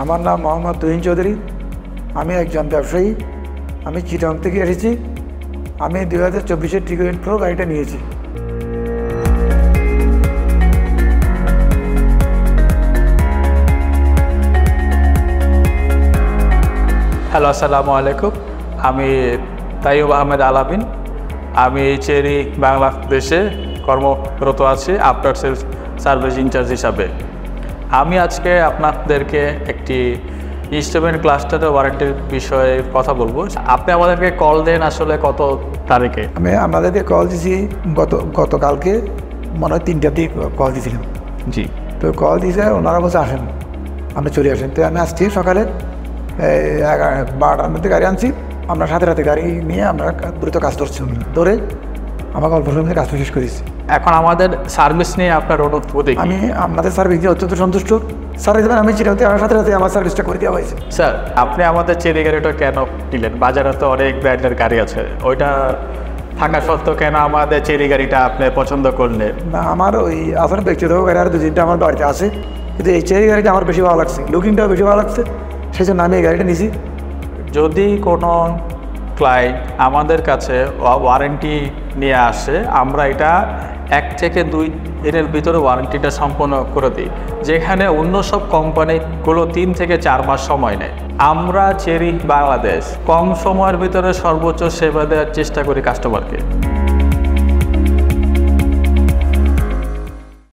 আমার নাম মোহাম্মদ তুহিন চৌধুরী। আমি একজন ব্যবসায়ী। আমি চিটাগং থেকে এসেছি। আমি 2024-এর টিগোয়েন প্রো গাড়িটা নিয়েছি। হ্যালো, আসসালামু আলাইকুম। আমি তাইয়ুব আহমেদ আলামিন। আমি চেরি বাংলাদেশে কর্মরত আছি আফটার সেলস সার্ভিস ইনচার্জ হিসাবে। আমি আজকে আপনাদেরকে একটি ইনস্ট্রুমেন্ট ক্লাস্টারের ওয়ারেন্টির বিষয়ে কথা বলবো। আপনি আমাদেরকে কল দেন আসলে কত তারিখে? আমি আপনাদেরকে কল দিয়েছি গতকালকে, মনে হয় 3টার দিকে কল দিয়েছিলাম। জি। তো কল দিয়েছে, ওনারা বলছে আসেন, আপনি চলে আসেন। তো আমি আসছি সকালে 12টার মধ্যে গাড়ি আনছি। আমরা সাথে রাতে গাড়ি নিয়ে আমরা দ্রুত কাজ ধরছি, ধরে আমাকে অল্প সময় কাজ শেষ করে দিচ্ছি। এখন আমাদের সার্ভিস নিয়ে আপনার অনুভূতি? আমি আপনাদের সার্ভিস দিয়ে অত্যন্ত সন্তুষ্ট। সার্ভিস আমি চিটাগংতে আমার সাথে রাতে আমার সার্ভিসটা করে দেওয়া হয়েছে। স্যার, আপনি আমাদের চেরি গাড়িটা কেন নিলেন? বাজারে তো অনেক ব্র্যান্ডের গাড়ি আছে, ওইটা থাকা সত্ত্বেও কেন আমাদের চেরি গাড়িটা আপনি পছন্দ করলেন? না, আমার ওই আসলে ব্যক্তিগত গাড়ি আর 2-3টা আমার বাড়িতে আছে, কিন্তু এই চেরি গাড়িটা আমার বেশি ভালো লাগছে, লুকিংটাও বেশি ভালো লাগছে, সেই জন্য আমি এই গাড়িটা নিয়েছি। যদি কোনো ক্লায়েন্ট আমাদের কাছে ওয়ারেন্টি নিয়ে আসে, আমরা এটা 1 থেকে 2 দিনের ভিতরে ওয়ারেন্টিটা সম্পন্ন করে দিই, যেখানে অন্য সব কোম্পানিগুলো 3 থেকে 4 মাস সময় নেয়। আমরা চেরি বাংলাদেশ কম সময়ের ভিতরে সর্বোচ্চ সেবা দেওয়ার চেষ্টা করি কাস্টমারকে।